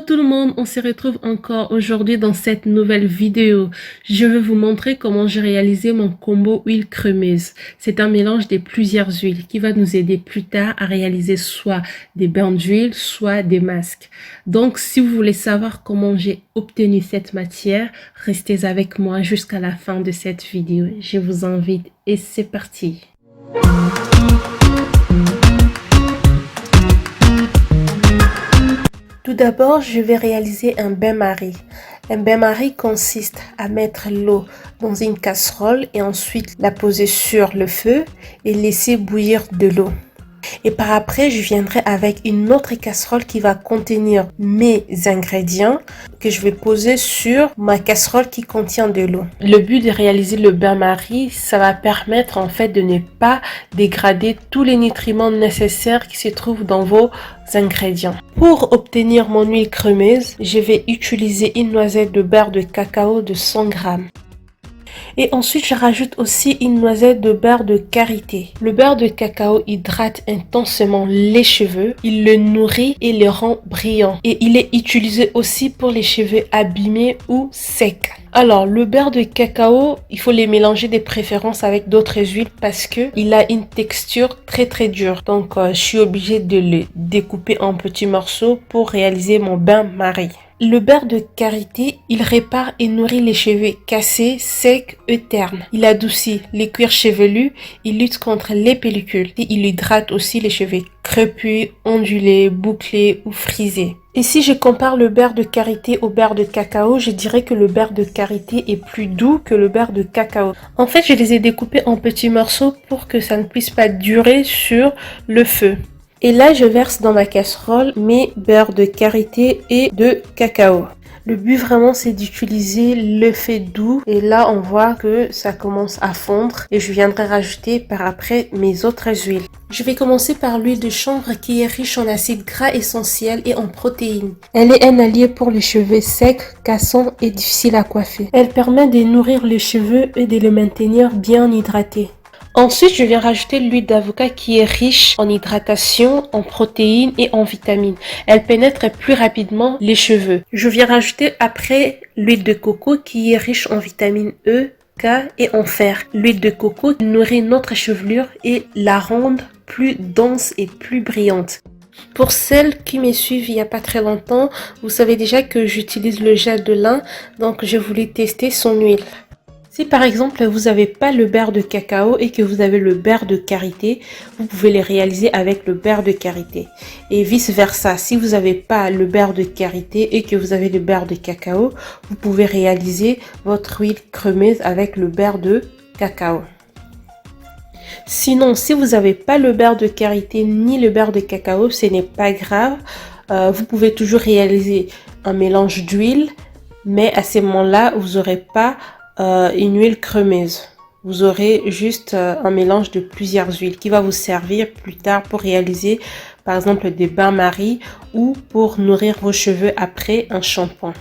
tout le monde, on se retrouve encore aujourd'hui dans cette nouvelle vidéo. Je vais vous montrer comment j'ai réalisé mon combo huile crémeuse. C'est un mélange de plusieurs huiles qui va nous aider plus tard à réaliser soit des bains d'huile, soit des masques. Donc si vous voulez savoir comment j'ai obtenu cette matière, restez avec moi jusqu'à la fin de cette vidéo. Je vous invite et c'est parti. Tout d'abord, je vais réaliser un bain-marie. Un bain-marie consiste à mettre l'eau dans une casserole et ensuite la poser sur le feu et laisser bouillir de l'eau. Et par après, je viendrai avec une autre casserole qui va contenir mes ingrédients que je vais poser sur ma casserole qui contient de l'eau. Le but de réaliser le bain-marie, ça va permettre en fait de ne pas dégrader tous les nutriments nécessaires qui se trouvent dans vos ingrédients. Pour obtenir mon huile crémeuse, je vais utiliser une noisette de beurre de cacao de 100 g. Et ensuite, je rajoute aussi une noisette de beurre de karité. Le beurre de cacao hydrate intensément les cheveux, il le nourrit et les rend brillants. Et il est utilisé aussi pour les cheveux abîmés ou secs. Alors, le beurre de cacao, il faut les mélanger de préférence avec d'autres huiles parce que il a une texture très dure. Donc, je suis obligée de le découper en petits morceaux pour réaliser mon bain-marie. Le beurre de karité, il répare et nourrit les cheveux cassés, secs et ternes. Il adoucit les cuirs chevelus, il lutte contre les pellicules et il hydrate aussi les cheveux crépus, ondulés, bouclés ou frisés. Et si je compare le beurre de karité au beurre de cacao, je dirais que le beurre de karité est plus doux que le beurre de cacao. En fait, je les ai découpés en petits morceaux pour que ça ne puisse pas durer sur le feu. Et là, je verse dans ma casserole mes beurres de karité et de cacao. Le but vraiment, c'est d'utiliser le fait doux. Et là, on voit que ça commence à fondre. Et je viendrai rajouter par après mes autres huiles. Je vais commencer par l'huile de chanvre qui est riche en acides gras essentiels et en protéines. Elle est un allié pour les cheveux secs, cassants et difficiles à coiffer. Elle permet de nourrir les cheveux et de les maintenir bien hydratés. Ensuite, je viens rajouter l'huile d'avocat qui est riche en hydratation, en protéines et en vitamines. Elle pénètre plus rapidement les cheveux. Je viens rajouter après l'huile de coco qui est riche en vitamine E, K et en fer. L'huile de coco nourrit notre chevelure et la rend plus dense et plus brillante. Pour celles qui me suivent il n'y a pas très longtemps, vous savez déjà que j'utilise le gel de lin, donc je voulais tester son huile. Si par exemple vous n'avez pas le beurre de cacao et que vous avez le beurre de karité, vous pouvez les réaliser avec le beurre de karité. Et vice versa, si vous n'avez pas le beurre de karité et que vous avez le beurre de cacao, vous pouvez réaliser votre huile crémeuse avec le beurre de cacao. Sinon, si vous n'avez pas le beurre de karité ni le beurre de cacao, ce n'est pas grave. Vous pouvez toujours réaliser un mélange d'huile, mais à ce moment-là, vous n'aurez pas une huile crémeuse. Vous aurez juste un mélange de plusieurs huiles qui va vous servir plus tard pour réaliser par exemple des bains-marie ou pour nourrir vos cheveux après un shampoing.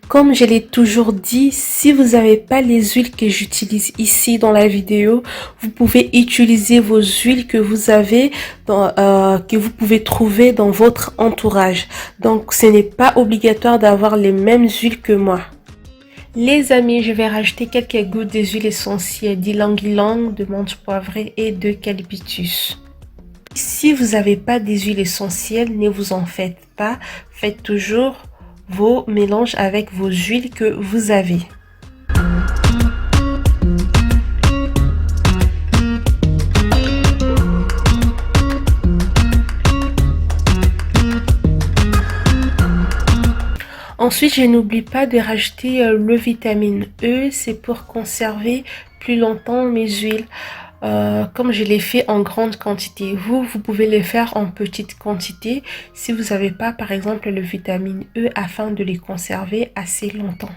Comme je l'ai toujours dit, si vous n'avez pas les huiles que j'utilise ici dans la vidéo, vous pouvez utiliser vos huiles que vous avez, que vous pouvez trouver dans votre entourage. Donc ce n'est pas obligatoire d'avoir les mêmes huiles que moi. Les amis, je vais rajouter quelques gouttes des huiles essentielles d'ylang-ylang, de menthe poivrée et d'eucalyptus. Si vous n'avez pas des huiles essentielles, ne vous en faites pas. Faites toujours vos mélanges avec vos huiles que vous avez. Ensuite, je n'oublie pas de rajouter le vitamine E, c'est pour conserver plus longtemps mes huiles. Comme je l'ai fait en grande quantité. Vous pouvez les faire en petite quantité si vous n'avez pas par exemple le vitamine E afin de les conserver assez longtemps.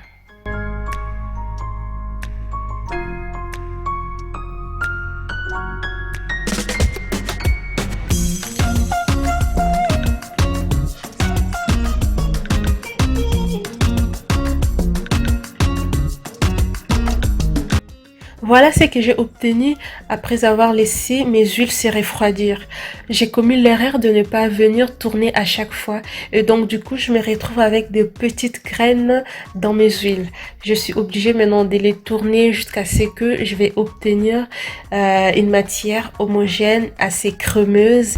Voilà ce que j'ai obtenu après avoir laissé mes huiles se refroidir. J'ai commis l'erreur de ne pas venir tourner à chaque fois et donc du coup je me retrouve avec de petites graines dans mes huiles. Je suis obligée maintenant de les tourner jusqu'à ce que je vais obtenir une matière homogène assez crémeuse.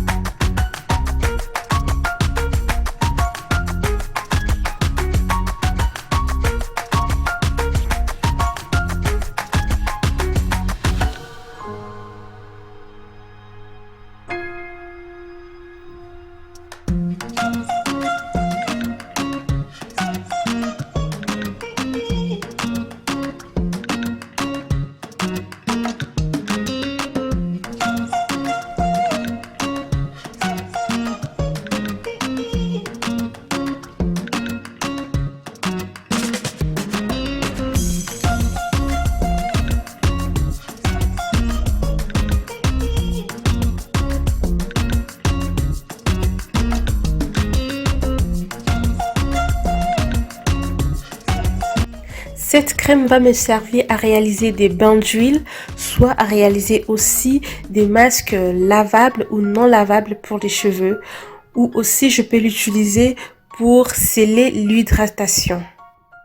Cette crème va me servir à réaliser des bains d'huile, soit à réaliser aussi des masques lavables ou non lavables pour les cheveux, ou aussi je peux l'utiliser pour sceller l'hydratation.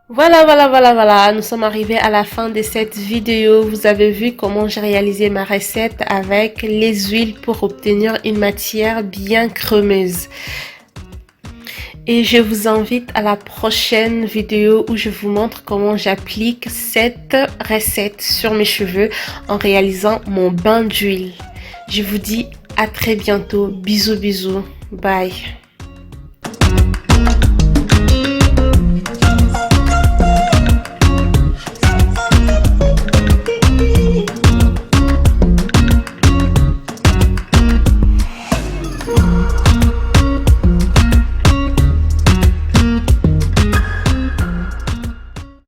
Voilà, nous sommes arrivés à la fin de cette vidéo. Vous avez vu comment j'ai réalisé ma recette avec les huiles pour obtenir une matière bien crémeuse. Et je vous invite à la prochaine vidéo où je vous montre comment j'applique cette recette sur mes cheveux en réalisant mon bain d'huile. Je vous dis à très bientôt. Bisous, bisous. Bye.